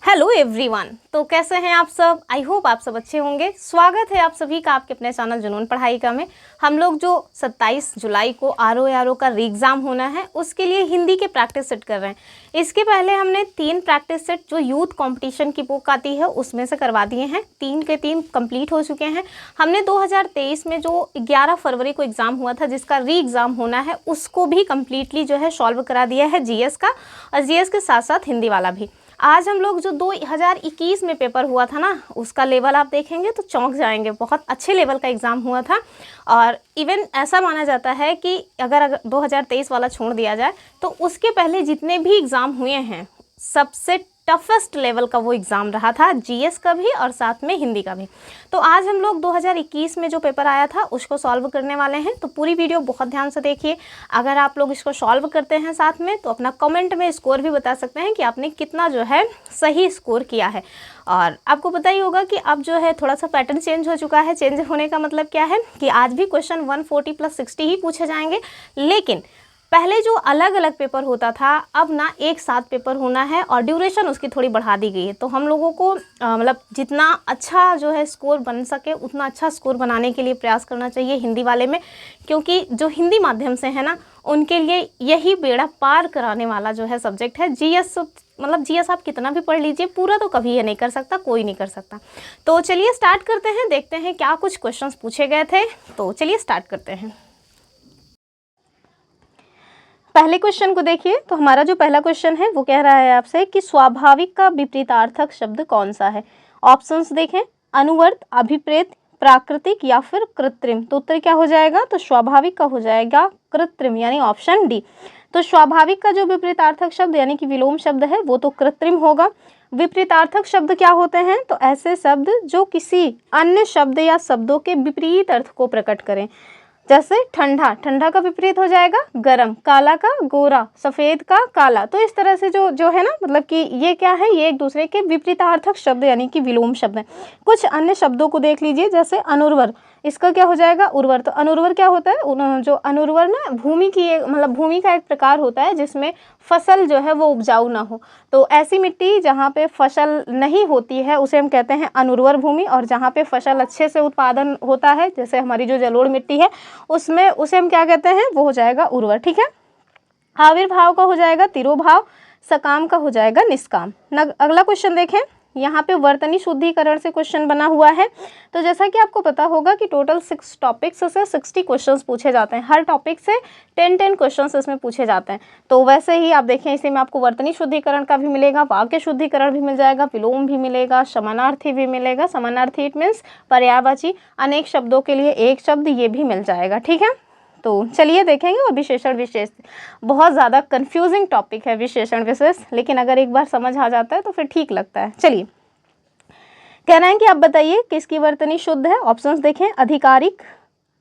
Hello everyone. तो कैसे हैं आप सब? आई होप आप सब अच्छे होंगे। स्वागत है आप सभी का आपके अपने चैनल जुनून पढ़ाई का में। हम लोग जो 27 जुलाई को आर का री एग्ज़ाम होना है उसके लिए हिंदी के प्रैक्टिस सेट कर रहे हैं। इसके पहले हमने 3 प्रैक्टिस सेट जो यूथ कंपटीशन की बुक आती है उसमें से करवा दिए हैं। 3 के 3 कंप्लीट हो चुके हैं। हमने 2023 में जो 11 फरवरी को एग्ज़ाम हुआ था जिसका री एग्ज़ाम होना है उसको भी कम्प्लीटली जो है सॉल्व करा दिया है जीएस का, और जीएस के साथ साथ हिंदी वाला भी। आज हम लोग जो 2021 में पेपर हुआ था ना उसका लेवल आप देखेंगे तो चौंक जाएंगे। बहुत अच्छे लेवल का एग्ज़ाम हुआ था, और इवन ऐसा माना जाता है कि अगर 2023 वाला छोड़ दिया जाए तो उसके पहले जितने भी एग्ज़ाम हुए हैं सबसे टफेस्ट लेवल का वो एग्ज़ाम रहा था, जीएस का भी और साथ में हिंदी का भी। तो आज हम लोग 2021 में जो पेपर आया था उसको सॉल्व करने वाले हैं। तो पूरी वीडियो बहुत ध्यान से देखिए। अगर आप लोग इसको सॉल्व करते हैं साथ में तो अपना कमेंट में स्कोर भी बता सकते हैं कि आपने कितना जो है सही स्कोर किया है। और आपको पता ही होगा कि अब जो है थोड़ा सा पैटर्न चेंज हो चुका है। चेंज होने का मतलब क्या है कि आज भी क्वेश्चन 140 + 60 ही पूछे जाएंगे, लेकिन पहले जो अलग अलग पेपर होता था अब ना एक साथ पेपर होना है और ड्यूरेशन उसकी थोड़ी बढ़ा दी गई है। तो हम लोगों को मतलब जितना अच्छा जो है स्कोर बन सके उतना अच्छा स्कोर बनाने के लिए प्रयास करना चाहिए हिंदी वाले में, क्योंकि जो हिंदी माध्यम से है ना उनके लिए यही बेड़ा पार कराने वाला जो है सब्जेक्ट है। जीएस मतलब जीएस आप कितना भी पढ़ लीजिए पूरा तो कभी ये नहीं कर सकता, कोई नहीं कर सकता। तो चलिए स्टार्ट करते हैं, देखते हैं क्या कुछ क्वेश्चंस पूछे गए थे। तो चलिए स्टार्ट करते हैं। पहले क्वेश्चन को देखिए। तो हमारा जो पहला क्वेश्चन है वो कह रहा है आपसे कि स्वाभाविक का विपरीतार्थक शब्द कौन सा है। ऑप्शंस देखें, अनुवर्त, अभिप्रेत, प्राकृतिक या फिर कृत्रिम। तो उत्तर क्या हो जाएगा? तो स्वाभाविक का हो जाएगा कृत्रिम, यानी ऑप्शन डी। तो स्वाभाविक का जो विपरीतार्थक शब्द यानी कि विलोम शब्द है वो तो कृत्रिम होगा। विपरीतार्थक शब्द क्या होते हैं? तो ऐसे शब्द जो किसी अन्य शब्द या शब्दों के विपरीत अर्थ को प्रकट करें। जैसे ठंडा, ठंडा का विपरीत हो जाएगा गरम, काला का गोरा, सफ़ेद का काला। तो इस तरह से जो है ना, मतलब कि ये क्या है, ये एक दूसरे के विपरीतार्थक शब्द यानी कि विलोम शब्द हैं। कुछ अन्य शब्दों को देख लीजिए, जैसे अनुर्वर, इसका क्या हो जाएगा? उर्वर। तो अनुर्वर क्या होता है? जो अनुर्वर ना भूमि की मतलब भूमि का एक प्रकार होता है जिसमें फसल जो है वो उपजाऊ ना हो। तो ऐसी मिट्टी जहाँ पे फसल नहीं होती है उसे हम कहते हैं अनुर्वर भूमि, और जहाँ पे फसल अच्छे से उत्पादन होता है जैसे हमारी जो जलोढ़ मिट्टी है उसमें उसे हम क्या कहते हैं? वो हो जाएगा उर्वर। ठीक है। आविर्भाव का हो जाएगा तिरोभाव, सकाम का हो जाएगा निष्काम। अगला क्वेश्चन देखें। यहाँ पे वर्तनी शुद्धिकरण से क्वेश्चन बना हुआ है। तो जैसा कि आपको पता होगा कि टोटल 6 टॉपिक्स से 60 क्वेश्चंस पूछे जाते हैं। हर टॉपिक से 10 क्वेश्चंस इसमें पूछे जाते हैं। तो वैसे ही आप देखें इसी में आपको वर्तनी शुद्धिकरण का भी मिलेगा, वाक्य शुद्धिकरण भी मिल जाएगा, विलोम भी मिलेगा, समानार्थी भी मिलेगा। समानार्थी इट मीन्स पर्यायवाची, अनेक शब्दों के लिए एक शब्द, ये भी मिल जाएगा। ठीक है। तो चलिए देखेंगे। और विशेषण विशेष बहुत ज़्यादा कंफ्यूजिंग टॉपिक है विशेषण विशेष, लेकिन अगर एक बार समझ आ जाता है तो फिर ठीक लगता है। चलिए, कह रहे हैं कि आप बताइए किसकी वर्तनी शुद्ध है। ऑप्शंस देखें, अधिकारिक,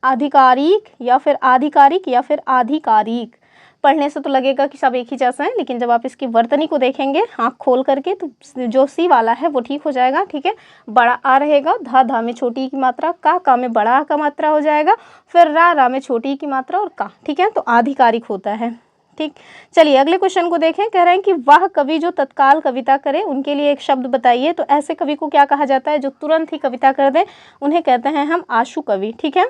आधिकारिक या फिर आधिकारिक या फिर आधिकारिक। पढ़ने से तो लगेगा कि सब एक ही जैसा है, लेकिन जब आप इसकी वर्तनी को देखेंगे आँख खोल करके तो जो सी वाला है वो ठीक हो जाएगा। ठीक है। बड़ा आ रहेगा, धा में छोटी की मात्रा, का में बड़ा का मात्रा हो जाएगा, फिर रा में छोटी की मात्रा और का। ठीक है। तो आधिकारिक होता है। ठीक। चलिए अगले क्वेश्चन को देखें। कह रहे हैं कि वह कवि जो तत्काल कविता करे उनके लिए एक शब्द बताइए। तो ऐसे कवि को क्या कहा जाता है? जो तुरंत ही कविता कर दे उन्हें कहते हैं हम आशु कवि। ठीक है।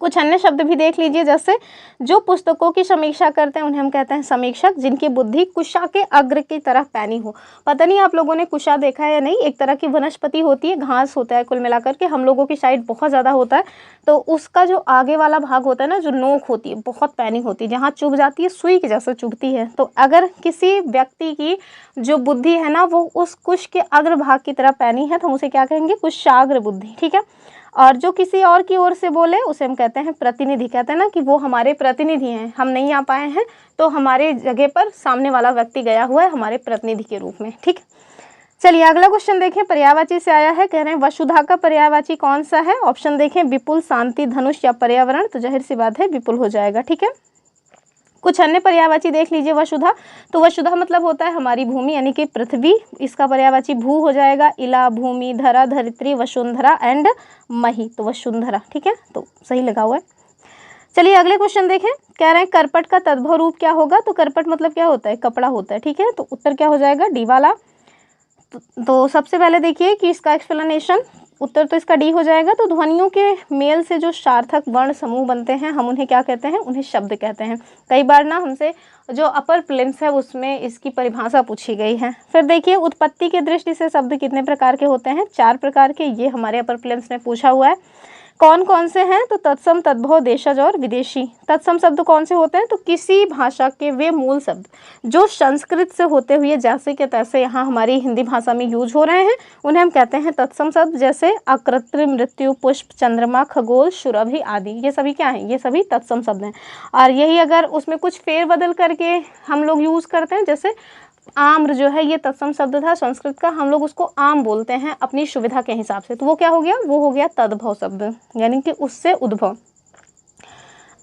कुछ अन्य शब्द भी देख लीजिए, जैसे जो पुस्तकों की समीक्षा करते हैं उन्हें हम कहते हैं समीक्षक, जिनकी बुद्धि कुशा के अग्र की तरह पैनी हो। पता नहीं आप लोगों ने कुशा देखा है या नहीं, एक तरह की वनस्पति होती है, घास होता है, कुल मिलाकर के हम लोगों की साइड बहुत ज़्यादा होता है। तो उसका जो आगे वाला भाग होता है ना, जो नोक होती है बहुत पैनी होती है, जहाँ चुभ जाती है सुई के जैसे चुभती है। तो अगर किसी व्यक्ति की जो बुद्धि है ना वो उस कुश के अग्र भाग की तरह पैनी है तो हम उसे क्या कहेंगे? कुशाग्र बुद्धि। ठीक है। और जो किसी और की ओर से बोले उसे हम कहते हैं प्रतिनिधि। कहते हैं ना कि वो हमारे प्रतिनिधि हैं, हम नहीं आ पाए हैं तो हमारे जगह पर सामने वाला व्यक्ति गया हुआ है हमारे प्रतिनिधि के रूप में। ठीक। चलिए अगला क्वेश्चन देखें। पर्यायवाची से आया है। कह रहे हैं वसुधा का पर्यायवाची कौन सा है। ऑप्शन देखें, विपुल, शांति, धनुष या पर्यावरण। तो जाहिर सी बात है विपुल हो जाएगा। ठीक है। कुछ अन्य पर्यायवाची देख लीजिए। वसुधा, तो वसुधा मतलब होता है हमारी भूमि यानी कि पृथ्वी, इसका पर्यायवाची भू हो जाएगा। इला, भूमि, धरा, धरित्री, वसुंधरा एंड मही, तो वसुंधरा। ठीक है। तो सही लगा हुआ है। चलिए अगले क्वेश्चन देखें। कह रहे हैं करपट का तद्भव रूप क्या होगा। तो करपट मतलब क्या होता है? कपड़ा होता है। ठीक है। तो उत्तर क्या हो जाएगा? डी वाला। तो सबसे पहले देखिए कि इसका एक्सप्लेनेशन, उत्तर तो इसका डी हो जाएगा। तो ध्वनियों के मेल से जो सार्थक वर्ण समूह बनते हैं हम उन्हें क्या कहते हैं, उन्हें शब्द कहते हैं। कई बार ना हमसे जो अपर प्रिलिम्स है उसमें इसकी परिभाषा पूछी गई है। फिर देखिए उत्पत्ति की दृष्टि से शब्द कितने प्रकार के होते हैं, 4 प्रकार के, ये हमारे अपर प्रिलिम्स में पूछा हुआ है। कौन कौन से हैं, तो तत्सम, तद्भव, देशज और विदेशी। तत्सम शब्द कौन से होते हैं, तो किसी भाषा के वे मूल शब्द जो संस्कृत से होते हुए जैसे के तैसे यहाँ हमारी हिंदी भाषा में यूज हो रहे हैं उन्हें हम कहते हैं तत्सम शब्द। जैसे अकृत्रिम, मृत्यु, पुष्प, चंद्रमा, खगोल, सुरभि आदि, ये सभी क्या हैं, ये सभी तत्सम शब्द हैं। और यही अगर उसमें कुछ फेर बदल करके हम लोग यूज करते हैं, जैसे आम्र जो है ये तत्सम शब्द था संस्कृत का, हम लोग उसको आम बोलते हैं अपनी सुविधा के हिसाब से, तो वो क्या हो गया, वो हो गया तद्भव शब्द, यानी कि उससे उद्भव।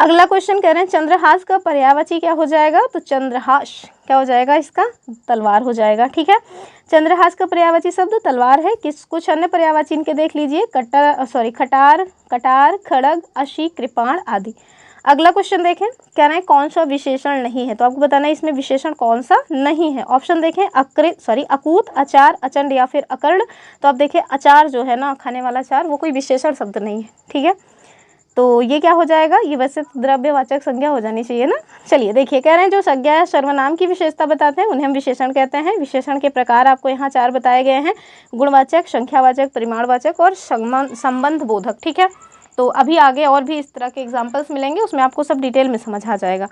अगला क्वेश्चन कह रहे हैं चंद्रहास का पर्यायवाची क्या हो जाएगा, तो चंद्रहास क्या हो जाएगा, इसका तलवार हो जाएगा। ठीक है, चंद्रहास का पर्यायवाची शब्द तलवार है। कुछ अन्य पर्यायवाची इनके देख लीजिए, खटार, कटार, खड़ग, अशी, कृपाण आदि। अगला क्वेश्चन देखें, कह रहे हैं कौन सा विशेषण नहीं है, तो आपको बताना है इसमें विशेषण कौन सा नहीं है। ऑप्शन देखें, अकूत, अचार, अचंड या फिर अकर्ण। तो आप देखिए अचार जो है ना, खाने वाला अचार, वो कोई विशेषण शब्द नहीं है। ठीक है, तो ये क्या हो जाएगा, ये वैसे द्रव्यवाचक संज्ञा हो जानी चाहिए ना। चलिए देखिए, कह रहे हैं जो संज्ञा या सर्वनाम की विशेषता बताते हैं उन्हें हम विशेषण कहते हैं। विशेषण के प्रकार आपको यहाँ 4 बताए गए हैं, गुणवाचक, संख्यावाचक, परिमाणवाचक और संबंध बोधक। ठीक है, तो अभी आगे और भी इस तरह के एग्जाम्पल्स मिलेंगे, उसमें आपको सब डिटेल में समझ आ जाएगा।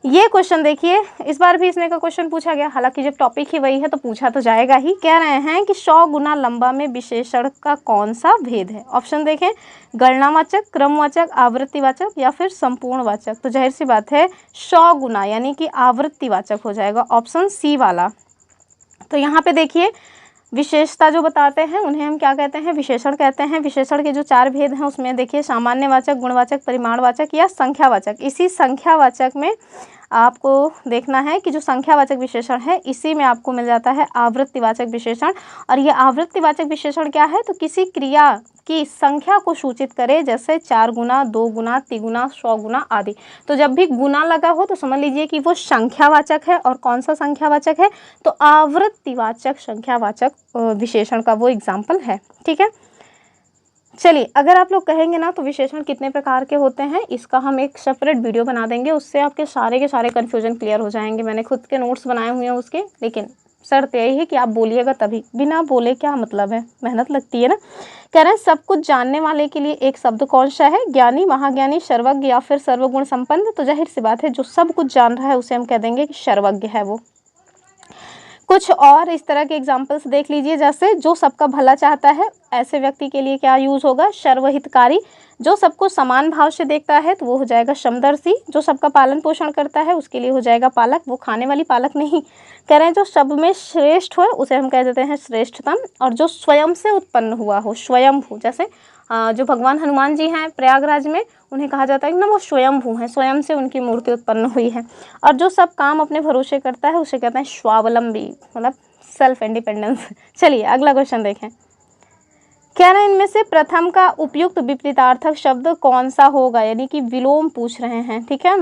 ये क्वेश्चन देखिए, इस बार भी इसमें का क्वेश्चन पूछा गया, हालांकि जब टॉपिक ही वही है तो पूछा तो जाएगा ही। कह रहे हैं कि 100 गुना लंबा में विशेषण का कौन सा भेद है। ऑप्शन देखें, गणनावाचक, क्रमवाचक, आवृत्तिवाचक या फिर संपूर्णवाचक। तो जाहिर सी बात है 100 गुना यानी कि आवृत्तिवाचक हो जाएगा, ऑप्शन सी वाला। तो यहाँ पे देखिए विशेषता जो बताते हैं उन्हें हम क्या कहते हैं, विशेषण कहते हैं। विशेषण के जो 4 भेद हैं उसमें देखिए सामान्यवाचक, गुणवाचक, परिमाणवाचक या संख्यावाचक। इसी संख्यावाचक में आपको देखना है कि जो संख्यावाचक विशेषण है इसी में आपको मिल जाता है आवृत्तिवाचक विशेषण। और ये आवृत्तिवाचक विशेषण क्या है, तो किसी क्रिया की संख्या को सूचित करे, जैसे 4 गुना, 2 गुना, 3 गुना, 100 गुना आदि। तो जब भी गुना लगा हो तो समझ लीजिए कि वो संख्यावाचक है। और कौन सा संख्यावाचक है, तो आवृत्तिवाचक संख्यावाचक विशेषण का वो एग्जाम्पल है। ठीक है, चलिए अगर आप लोग कहेंगे ना तो विशेषण कितने प्रकार के होते हैं, इसका हम एक सेपरेट वीडियो बना देंगे, उससे आपके सारे के सारे कन्फ्यूजन क्लियर हो जाएंगे। मैंने खुद के नोट्स बनाए हुए हैं उसके, लेकिन शर्त यही है कि आप बोलिएगा तभी, बिना बोले क्या मतलब है, मेहनत लगती है ना। कह रहे हैं सब कुछ जानने वाले के लिए एक शब्द कौन सा है, ज्ञानी, महाज्ञानी, सर्वज्ञ या फिर सर्वगुण संपन्न। तो जाहिर सी बात है जो सब कुछ जान रहा है उसे हम कह देंगे कि सर्वज्ञ है वो। कुछ और इस तरह के एग्जाम्पल्स देख लीजिए, जैसे जो सबका भला चाहता है, ऐसे व्यक्ति के लिए क्या यूज होगा, सर्वहितकारी। जो सबको समान भाव से देखता है तो वो हो जाएगा समदर्शी। जो सबका पालन पोषण करता है उसके लिए हो जाएगा पालक, वो खाने वाली पालक नहीं। कह रहे हैं जो सब में श्रेष्ठ हो उसे हम कह देते हैं श्रेष्ठतम। और जो स्वयं से उत्पन्न हुआ हो, स्वयंभू, जैसे जो भगवान हनुमान जी हैं प्रयागराज में, उन्हें कहा जाता है कि ना वो स्वयंभू हैं, स्वयं से उनकी मूर्ति उत्पन्न हुई है। और जो सब काम अपने भरोसे करता है उसे कहते हैं स्वावलंबी, मतलब सेल्फ इंडिपेंडेंस। चलिए अगला क्वेश्चन देखें, कह रहे हैं इनमें से प्रथम का उपयुक्त विपरीतार्थक शब्द कौन सा होगा, यानी कि विलोम पूछ रहे हैं। ठीक है,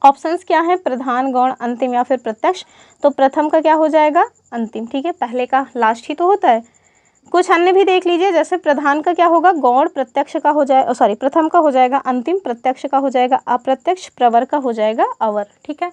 ऑप्शंस क्या है, प्रधान, गौण, अंतिम या फिर प्रत्यक्ष। तो प्रथम का क्या हो जाएगा, अंतिम। ठीक है, पहले का लास्ट ही तो होता है। कुछ अन्य भी देख लीजिए, जैसे प्रधान का क्या होगा, गौण, प्रत्यक्ष का हो जाए प्रथम का हो जाएगा अंतिम, प्रत्यक्ष का हो जाएगा अप्रत्यक्ष, प्रवर का हो जाएगा अवर। ठीक है,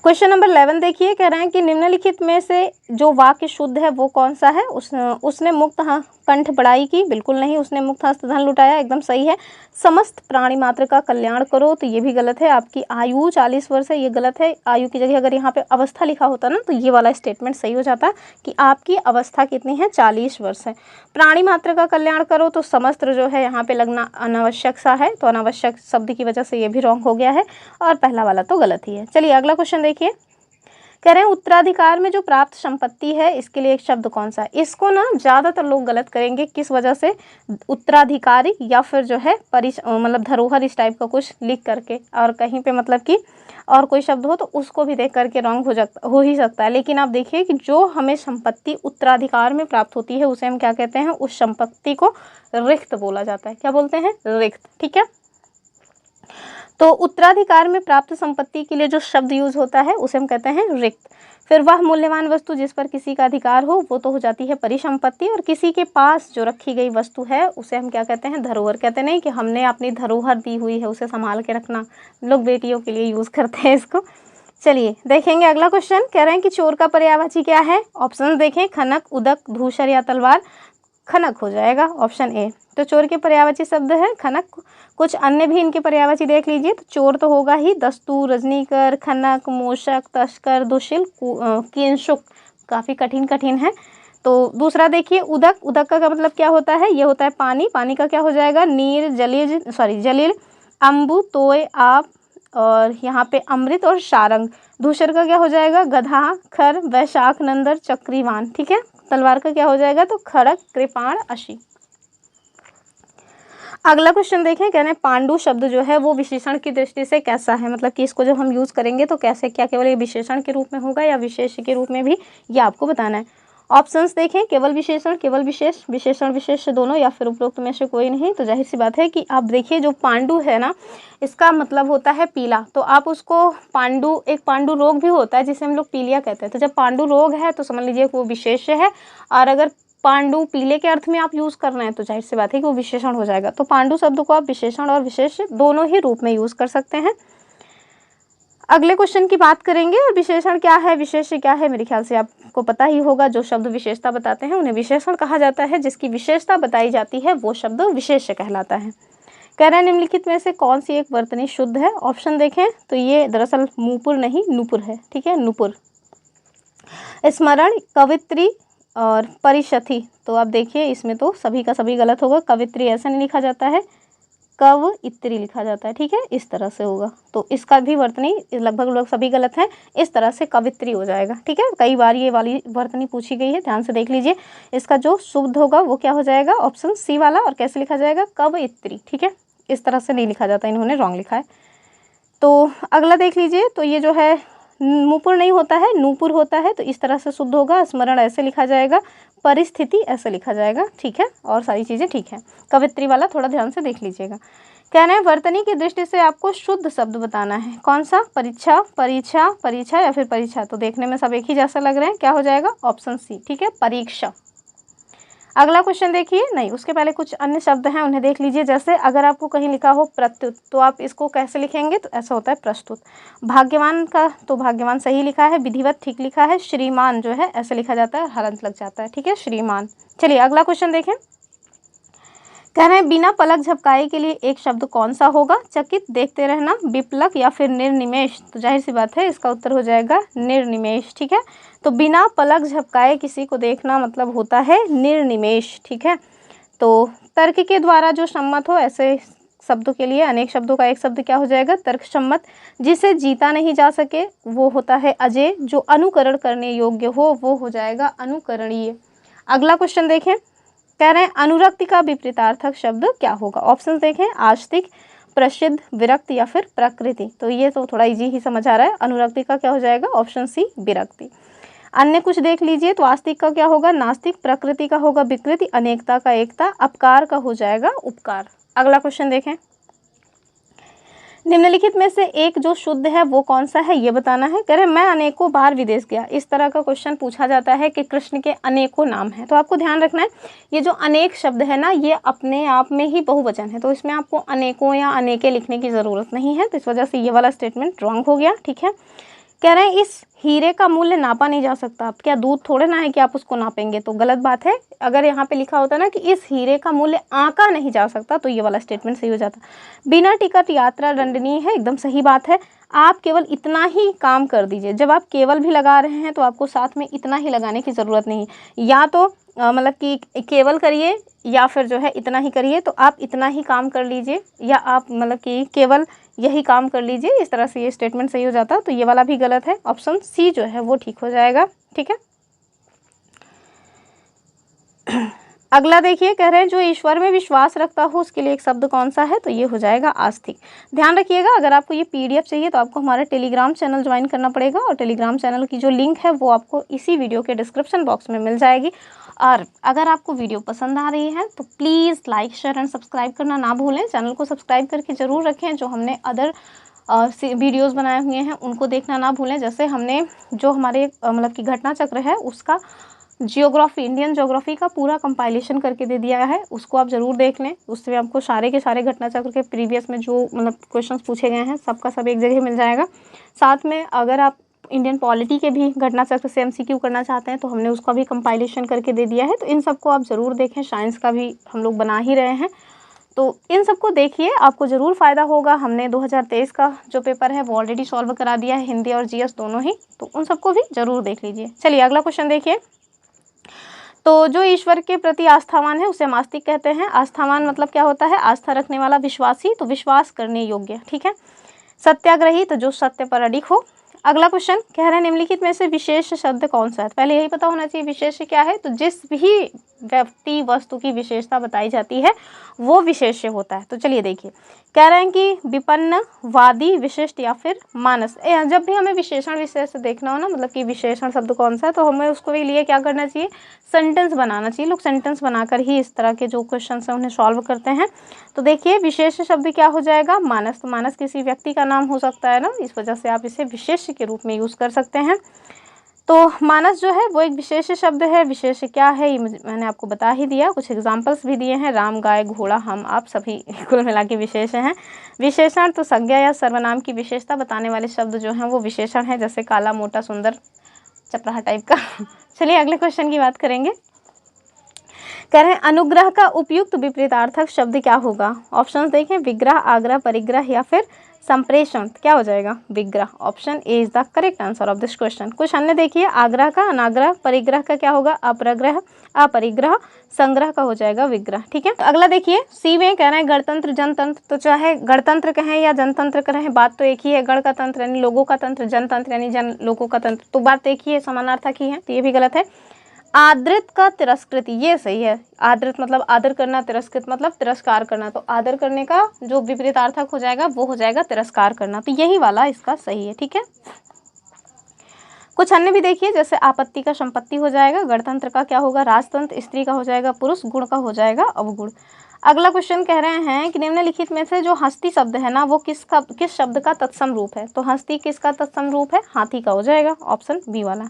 क्वेश्चन नंबर 11 देखिए, कह रहे हैं कि निम्नलिखित में से जो वाक्य शुद्ध है वो कौन सा है। उसने मुक्त कंठ बढ़ाई की, बिल्कुल नहीं। उसने मुक्त हस्त धन लुटाया, एकदम सही है। समस्त प्राणी मात्र का कल्याण करो, तो ये भी गलत है। आपकी आयु 40 वर्ष है, ये गलत है। आयु की जगह अगर यहाँ पे अवस्था लिखा होता ना तो ये वाला स्टेटमेंट सही हो जाता कि आपकी अवस्था कितनी है, 40 वर्ष है। प्राणी मात्र का कल्याण करो, तो समस्त जो है यहाँ पे लगना अनावश्यक सा है, तो अनावश्यक शब्द की वजह से ये भी रॉन्ग हो गया है। और पहला वाला तो गलत ही है। चलिए अगला क्वेश्चन देखिए, कह रहे हैं उत्तराधिकार में जो प्राप्त संपत्ति है इसके लिए एक शब्द कौन सा है। इसको ना ज़्यादातर लोग गलत करेंगे, किस वजह से, उत्तराधिकारी या फिर जो है मतलब धरोहर इस टाइप का कुछ लिख करके, और कहीं पे मतलब कि और कोई शब्द हो तो उसको भी देख करके रॉन्ग हो ही सकता है। लेकिन आप देखिए कि जो हमें संपत्ति उत्तराधिकार में प्राप्त होती है उसे हम क्या कहते हैं, उस संपत्ति को रिक्त बोला जाता है। क्या बोलते हैं, रिक्त। ठीक है, तो उत्तराधिकार में प्राप्त संपत्ति के लिए जो शब्द यूज होता है उसे हम कहते हैं रिक्त। फिर वह मूल्यवान वस्तु जिस पर किसी का अधिकार हो वो तो हो जाती है परिसंपत्ति, और किसी के पास जो रखी गई वस्तु है उसे हम क्या कहते हैं, धरोहर। कहते नहीं कि हमने अपनी धरोहर दी हुई है उसे संभाल के रखना, लोग बेटियों के लिए यूज़ करते हैं इसको। चलिए देखेंगे अगला क्वेश्चन। कह रहे हैं कि चोर का पर्यायवाची क्या है। ऑप्शन देखें, खनक, उदक, धूसर या तलवार। खनक हो जाएगा ऑप्शन ए। तो चोर के पर्यायवाची शब्द है खनक। कुछ अन्य भी इनके पर्यायवाची देख लीजिए। तो चोर तो होगा ही, दस्तूर, रजनीकर, खनक, मूषक, तस्कर, दुशील, किंशुक। काफ़ी कठिन है। तो दूसरा देखिए उदक। उदक का मतलब क्या होता है, ये होता है पानी। पानी का क्या हो जाएगा, नीर, जलील, अम्बु, तोय, आप, और यहाँ पे अमृत और सारंग। धूसर का क्या हो जाएगा, गधा, खर, वैशाख, नंदर, चक्रीवान। ठीक है। तलवार का क्या हो जाएगा, तो खड़ग, कृपाण, अशी। अगला क्वेश्चन देखें। कह रहे हैं पांडु शब्द जो है वो विशेषण की दृष्टि से कैसा है, मतलब कि इसको जब हम यूज करेंगे तो कैसे, क्या केवल ये विशेषण के रूप में होगा या विशेष के रूप में भी, ये आपको बताना है। ऑप्शंस देखें, केवल विशेषण, केवल विशेष, विशेषण विशेष दोनों, या फिर उपरोक्त में से कोई नहीं। तो जाहिर सी बात है कि आप देखिए जो पांडु है ना, इसका मतलब होता है पीला। तो आप उसको पांडु, एक पांडु रोग भी होता है जिसे हम लोग पीलिया कहते हैं। तो जब पांडु रोग है तो समझ लीजिए वो विशेष्य है, और अगर पांडु पीले के अर्थ में आप यूज कर रहे हैं तो जाहिर सी बात है कि वो विशेषण हो जाएगा। तो पांडु शब्द को आप विशेषण और विशेष दोनों ही रूप में यूज कर सकते हैं। अगले क्वेश्चन की बात करेंगे। और विशेषण क्या है, विशेष्य क्या है, मेरे ख्याल से आपको पता ही होगा। जो शब्द विशेषता बताते हैं उन्हें विशेषण कहा जाता है, जिसकी विशेषता बताई जाती है वो शब्द विशेष्य कहलाता है। कह रहे हैं निम्नलिखित में से कौन सी एक वर्तनी शुद्ध है। ऑप्शन देखें तो ये दरअसल मुपुर नहीं नुपुर है। ठीक है, नुपुर। स्मरण, कवित्री और परिशथी। तो आप देखिए इसमें तो सभी का सभी गलत होगा। कवित्री ऐसा नहीं लिखा जाता है, कवइत्री लिखा जाता है। ठीक है, इस तरह से होगा। तो इसका भी वर्तनी लगभग लोग सभी गलत हैं, इस तरह से कवित्री हो जाएगा। ठीक है, कई बार ये वाली वर्तनी पूछी गई है, ध्यान से देख लीजिए। इसका जो शुद्ध होगा वो क्या हो जाएगा, ऑप्शन सी वाला। और कैसे लिखा जाएगा, कवइत्री। ठीक है, इस तरह से नहीं लिखा जाता, इन्होंने रॉन्ग लिखा है। तो अगला देख लीजिए। तो ये जो है मुपुर नहीं होता है, नूपुर होता है। तो इस तरह से शुद्ध होगा। स्मरण ऐसे लिखा जाएगा, परिस्थिति ऐसे लिखा जाएगा। ठीक है, और सारी चीज़ें ठीक है। कवित्री वाला थोड़ा ध्यान से देख लीजिएगा। कह रहे हैं वर्तनी की दृष्टि से आपको शुद्ध शब्द बताना है। कौन सा, परीक्षा, परीक्षा, परीक्षा या फिर परीक्षा। तो देखने में सब एक ही जैसा लग रहे हैं, क्या हो जाएगा, ऑप्शन सी। ठीक है, परीक्षा। अगला क्वेश्चन देखिए, नहीं उसके पहले कुछ अन्य शब्द हैं उन्हें देख लीजिए। जैसे अगर आपको कहीं लिखा हो प्रत्युत, तो आप इसको कैसे लिखेंगे, तो ऐसा होता है प्रस्तुत। भाग्यवान का तो भाग्यवान सही लिखा है, विधिवत ठीक लिखा है। श्रीमान जो है ऐसे लिखा जाता है, हलंत लग जाता है। ठीक है, श्रीमान। चलिए अगला क्वेश्चन देखें। कह रहे हैं बिना पलक झपकाए के लिए एक शब्द कौन सा होगा। चकित, देखते रहना, विपलक या फिर निर्निमेष। तो जाहिर सी बात है इसका उत्तर हो जाएगा निर्निमेष। ठीक है, तो बिना पलक झपकाए किसी को देखना मतलब होता है निर्निमेष। ठीक है, तो तर्क के द्वारा जो सम्मत हो ऐसे शब्दों के लिए अनेक शब्दों का एक शब्द क्या हो जाएगा, तर्क सम्मत। जिसे जीता नहीं जा सके वो होता है अजेय। जो अनुकरण करने योग्य हो वो हो जाएगा अनुकरणीय। अगला क्वेश्चन देखें। कह रहे हैं अनुरक्ति का विपरीतार्थक शब्द क्या होगा। ऑप्शन देखें, आस्तिक, प्रसिद्ध, विरक्त या फिर प्रकृति। तो ये तो थोड़ा इजी ही समझ आ रहा है। अनुरक्ति का क्या हो जाएगा, ऑप्शन सी, विरक्ति। अन्य कुछ देख लीजिए। तो आस्तिक का क्या होगा, नास्तिक। प्रकृति का होगा विकृति। अनेकता का एकता। अपकार का हो जाएगा उपकार। अगला क्वेश्चन देखें। निम्नलिखित में से एक जो शुद्ध है वो कौन सा है, ये बताना है। कह रहे मैं अनेकों बार विदेश गया। इस तरह का क्वेश्चन पूछा जाता है कि कृष्ण के अनेकों नाम हैं। तो आपको ध्यान रखना है ये जो अनेक शब्द है ना, ये अपने आप में ही बहुवचन है। तो इसमें आपको अनेकों या अनेके लिखने की ज़रूरत नहीं है। तो इस वजह से ये वाला स्टेटमेंट रॉन्ग हो गया। ठीक है, कह रहे हैं इस हीरे का मूल्य नापा नहीं जा सकता। अब क्या दूध थोड़े ना है कि आप उसको नापेंगे, तो गलत बात है। अगर यहाँ पे लिखा होता ना कि इस हीरे का मूल्य आंका नहीं जा सकता, तो ये वाला स्टेटमेंट सही हो जाता। बिना टिकट यात्रा दंडनीय है, एकदम सही बात है। आप केवल इतना ही काम कर दीजिए। जब आप केवल भी लगा रहे हैं तो आपको साथ में इतना ही लगाने की ज़रूरत नहीं। या तो मतलब कि केवल करिए या फिर जो है इतना ही करिए। तो आप इतना ही काम कर लीजिए या आप मतलब कि केवल यही काम कर लीजिए। इस तरह से ये स्टेटमेंट सही हो जाता। तो ये वाला भी गलत है, ऑप्शन सी जो है वो ठीक हो जाएगा। ठीक है, अगला देखिए, कह रहे हैं जो ईश्वर में विश्वास रखता हो उसके लिए एक शब्द कौन सा है, तो ये हो जाएगा आस्तिक। ध्यान रखिएगा, अगर आपको ये पीडीएफ चाहिए तो आपको हमारा टेलीग्राम चैनल ज्वाइन करना पड़ेगा और टेलीग्राम चैनल की जो लिंक है वो आपको इसी वीडियो के डिस्क्रिप्शन बॉक्स में मिल जाएगी। और अगर आपको वीडियो पसंद आ रही है तो please like share and subscribe करना ना भूलें। चैनल को सब्सक्राइब करके ज़रूर रखें। जो हमने अदर वीडियोज़ बनाए हुए हैं उनको देखना ना भूलें। जैसे हमने जो हमारे मतलब कि घटना चक्र है उसका जियोग्राफी, इंडियन ज्योग्राफी का पूरा कंपाइलेशन करके दे दिया है, उसको आप ज़रूर देख लें। उससे आपको सारे के सारे घटना चक्र के प्रीवियस में जो मतलब क्वेश्चंस पूछे गए हैं सबका सब एक जगह मिल जाएगा। साथ में अगर आप इंडियन पॉलिटी के भी घटना चक्र से एमसीक्यू करना चाहते हैं तो हमने उसका भी कंपाइलेशन करके दे दिया है, तो इन सबको आप ज़रूर देखें। साइंस का भी हम लोग बना ही रहे हैं, तो इन सबको देखिए, आपको ज़रूर फ़ायदा होगा। हमने 2023 का जो पेपर है वो ऑलरेडी सॉल्व करा दिया है, हिंदी और जीएस दोनों ही, तो उन सबको भी ज़रूर देख लीजिए। चलिए अगला क्वेश्चन देखिए। तो जो ईश्वर के प्रति आस्थावान है उसे हम आस्तिक कहते हैं। आस्थावान मतलब क्या होता है, आस्था रखने वाला, विश्वासी, तो विश्वास करने योग्य, ठीक है। सत्याग्रही, तो जो सत्य पर अडिग हो। अगला क्वेश्चन कह रहे हैं निम्नलिखित में से विशेष शब्द कौन सा है। पहले यही पता होना चाहिए विशेष क्या है, तो जिस भी व्यक्ति वस्तु की विशेषता बताई जाती है वो विशेष्य होता है। तो चलिए देखिए, कह रहे हैं कि विपन्न, वादी, विशिष्ट या फिर मानस। जब भी हमें विशेषण विशेष देखना हो ना, मतलब कि विशेषण शब्द कौन सा है, तो हमें उसको भी लिए क्या करना चाहिए, सेंटेंस बनाना चाहिए। लोग सेंटेंस बनाकर ही इस तरह के जो क्वेश्चन हैं उन्हें सॉल्व करते हैं। तो देखिए विशेष शब्द क्या हो जाएगा, मानस। तो मानस किसी व्यक्ति का नाम हो सकता है ना, इस वजह से आप इसे विशेष्य के रूप में यूज़ कर सकते हैं। तो मानस जो है वो एक विशेष शब्द है। विशेष क्या है ये मैंने आपको बता ही दिया, कुछ एग्जांपल्स भी दिए हैं, राम, गाय, घोड़ा, हम, आप, सभी कुल मिला के विशेष हैं। विशेषण तो संज्ञा या सर्वनाम की विशेषता बताने वाले शब्द जो हैं वो विशेषण हैं, जैसे काला, मोटा, सुंदर, चपराहा टाइप का। चलिए अगले क्वेश्चन की बात करेंगे। कह रहे हैं अनुग्रह का उपयुक्त विपरीतार्थक शब्द क्या होगा। ऑप्शंस देखें, विग्रह, आग्रह, परिग्रह या फिर संप्रेषण। क्या हो जाएगा, विग्रह। Option A is the correct answer of this question. कुछ अन्य देखिए, आग्रह का अनाग्रह, परिग्रह का क्या होगा, अपरग्रह, अपरिग्रह, संग्रह का हो जाएगा विग्रह, ठीक है। अगला देखिए, सी में कह रहे हैं गणतंत्र, जनतंत्र। तो चाहे गणतंत्र कहें या जनतंत्र कहें बात तो एक ही है। गण का तंत्र यानी लोगों का तंत्र, जनतंत्र यानी जन लोगों का तंत्र, तो बात एक ही है, समानार्थक ही है, तो ये भी गलत है। आदृत का तिरस्कृत, ये सही है। आदृत मतलब आदर करना, तिरस्कृत मतलब तिरस्कार करना, तो आदर करने का जो विपरीतार्थक हो जाएगा वो हो जाएगा तिरस्कार करना, तो यही वाला इसका सही है, ठीक है। कुछ अन्य भी देखिए, जैसे आपत्ति का संपत्ति हो जाएगा, गणतंत्र का क्या होगा, राजतंत्र, स्त्री का हो जाएगा पुरुष, गुण का हो जाएगा अवगुण। अगला क्वेश्चन कह रहे हैं कि निम्नलिखित में से जो हस्ती शब्द है ना वो किस शब्द का तत्सम रूप है। तो हस्ती किसका तत्सम रूप है, हाथी का हो जाएगा, ऑप्शन बी वाला।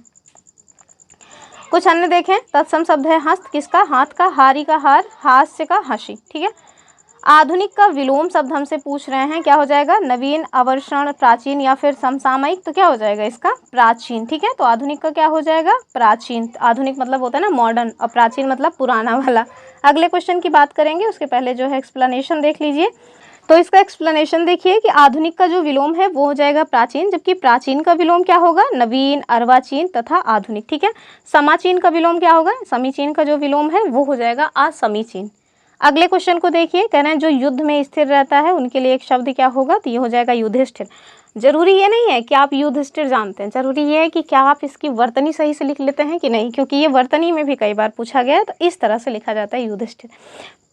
कुछ अन्य देखें, तत्सम शब्द है हस्त, किसका, हाथ का, हारी का हार, हास्य का हंसी, ठीक है। आधुनिक का विलोम शब्द हमसे पूछ रहे हैं, क्या हो जाएगा, नवीन, अवर्षण, प्राचीन या फिर समसामयिक, तो क्या हो जाएगा इसका, प्राचीन, ठीक है। तो आधुनिक का क्या हो जाएगा, प्राचीन। आधुनिक मतलब होता है ना मॉडर्न, और प्राचीन मतलब पुराना वाला। अगले क्वेश्चन की बात करेंगे, उसके पहले जो है एक्सप्लेनेशन देख लीजिए। तो इसका एक्सप्लेनेशन देखिए कि आधुनिक का जो विलोम है वो हो जाएगा प्राचीन, जबकि प्राचीन का विलोम क्या होगा, नवीन, अर्वाचीन तथा आधुनिक, ठीक है। समाचीन का विलोम क्या होगा, समीचीन का जो विलोम है वो हो जाएगा असमीचीन। अगले क्वेश्चन को देखिए, कह रहे हैं जो युद्ध में स्थिर रहता है उनके लिए एक शब्द क्या होगा, तो ये हो जाएगा युधिष्ठिर। जरूरी ये नहीं है कि आप युधिष्ठिर जानते हैं, जरूरी ये है कि क्या आप इसकी वर्तनी सही से लिख लेते हैं कि नहीं, क्योंकि ये वर्तनी में भी कई बार पूछा गया है, तो इस तरह से लिखा जाता है युधिष्ठिर।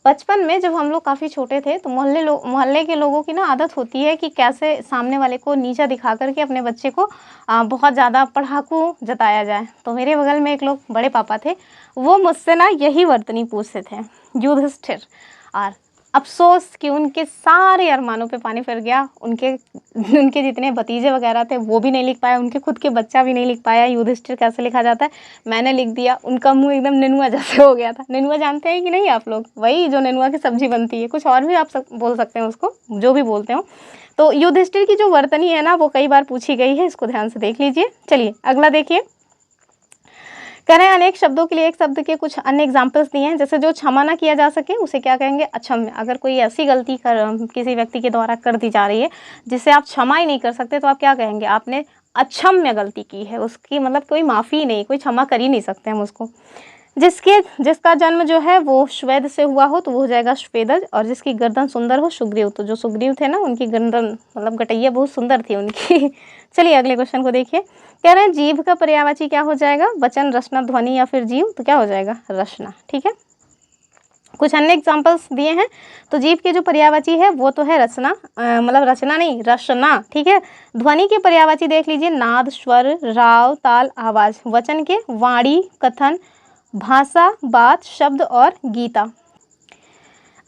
बचपन में जब हम लोग काफ़ी छोटे थे तो मोहल्ले के लोगों की ना आदत होती है कि कैसे सामने वाले को नीचा दिखा करके अपने बच्चे को बहुत ज़्यादा पढ़ाकू जताया जाए। तो मेरे बगल में एक लोग बड़े पापा थे, वो मुझसे ना यही वर्तनी पूछते थे, युधिष्ठिर। और अफसोस कि उनके सारे अरमानों पे पानी फिर गया। उनके जितने भतीजे वगैरह थे वो भी नहीं लिख पाए, उनके खुद के बच्चा भी नहीं लिख पाया युधिष्ठिर कैसे लिखा जाता है। मैंने लिख दिया, उनका मुंह एकदम नेनुआ जैसे हो गया था। नेनुआ जानते हैं कि नहीं आप लोग, वही जो नेनुआ की सब्जी बनती है, कुछ और भी आप बोल सकते हैं उसको, जो भी बोलते हो। तो युधिष्ठिर की जो वर्तनी है ना वो कई बार पूछी गई है, इसको ध्यान से देख लीजिए। चलिए अगला देखिए, कह रहे हैं अनेक शब्दों के लिए एक शब्द के कुछ अन्य एग्जाम्पल्स दिए हैं। जैसे जो क्षमा ना किया जा सके उसे क्या कहेंगे, अक्षम्य। अगर कोई ऐसी गलती किसी व्यक्ति के द्वारा कर दी जा रही है जिसे आप क्षमा ही नहीं कर सकते, तो आप क्या कहेंगे, आपने अक्षम्य गलती की है, उसकी मतलब कोई माफ़ी नहीं, कोई क्षमा कर ही नहीं सकते हम उसको। जिसका जन्म जो है वो श्वेद से हुआ हो तो वो हो जाएगा श्वेदज, और जिसकी गर्दन सुंदर हो सुग्रीव। तो जो सुग्रीव थे ना उनकी गर्दन मतलब गटैया बहुत सुंदर थी उनकी। चलिए अगले क्वेश्चन को देखिए, कह रहे हैं जीभ का पर्यायवाची क्या हो जाएगा, वचन, रचना, ध्वनि या फिर जीव, तो क्या हो जाएगा, रचना, ठीक है। कुछ अन्य एग्जाम्पल्स दिए हैं। तो जीव के जो पर्यायवाची है वो तो है रचना, मतलब रचना नहीं, रचना, ठीक है। ध्वनि के पर्यायवाची देख लीजिए, नाद, स्वर, राव, ताल, आवाज। वचन के वाणी, कथन, भाषा, बात, शब्द और गीता।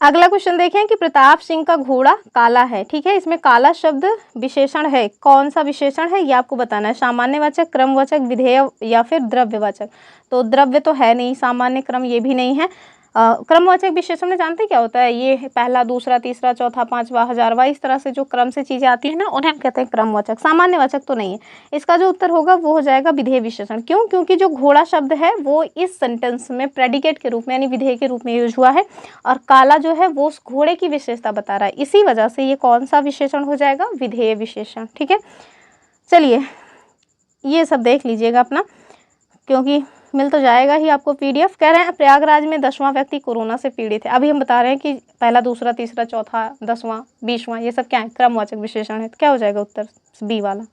अगला क्वेश्चन देखें कि प्रताप सिंह का घोड़ा काला है, ठीक है। इसमें काला शब्द विशेषण है, कौन सा विशेषण है ये आपको बताना है। सामान्यवाचक, क्रमवाचक, विधेय या फिर द्रव्यवाचक। तो द्रव्य तो है नहीं, सामान्य, क्रम ये भी नहीं है। क्रमवाचक विशेषण में जानते क्या होता है, ये पहला, दूसरा, तीसरा, चौथा, पांचवा, हजारवा, इस तरह से जो क्रम से चीजें आती है ना, उन्हें हम कहते हैं क्रमवाचक। सामान्यवाचक तो नहीं है। इसका जो उत्तर होगा वो हो जाएगा विधेय विशेषण। क्यों? क्योंकि जो घोड़ा शब्द है वो इस सेंटेंस में प्रेडिकेट के रूप में यानी विधेय के रूप में यूज हुआ है, और काला जो है वो उस घोड़े की विशेषता बता रहा है। इसी वजह से ये कौन सा विशेषण हो जाएगा, विधेय विशेषण, ठीक है। चलिए ये सब देख लीजिएगा अपना, क्योंकि मिल तो जाएगा ही आपको पीडीएफ। कह रहे हैं प्रयागराज में 10वां व्यक्ति कोरोना से पीड़ित है। अभी हम बता रहे हैं कि पहला, दूसरा, तीसरा, चौथा, 10वां, 20वां, ये सब क्या है, क्रमवाचक विशेषण है। तो क्या हो जाएगा उत्तर, बी वाला।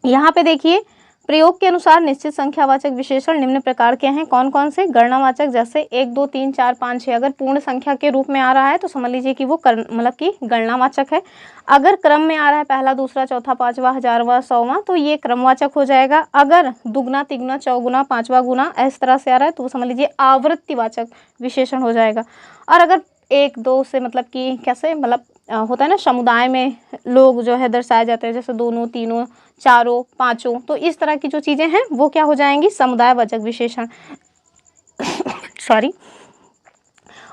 यहाँ पे देखिए, प्रयोग के अनुसार निश्चित संख्यावाचक विशेषण निम्न प्रकार के हैं। कौन कौन से? गणनावाचक, जैसे 1, 2, 3, 4, 5, 6 अगर पूर्ण संख्या के रूप में आ रहा है तो समझ लीजिए कि वो मतलब कि गणनावाचक है। अगर क्रम में आ रहा है पहला, दूसरा, चौथा, पांचवा, हजारवा, 100वां, तो ये क्रमवाचक हो जाएगा। अगर दुगना, तिगुना, चौगुना, पांचवा गुना इस तरह से आ रहा है तो वो समझ लीजिए आवृत्तिवाचक विशेषण हो जाएगा। और अगर 1, 2 से मतलब कि कैसे, मतलब होता है ना समुदाय में लोग जो है दर्शाए जाते हैं, जैसे दोनों, तीनों, चारों, पांचों, तो इस तरह की जो चीजें हैं वो क्या हो जाएंगी, समुदायवाचक विशेषण। सॉरी।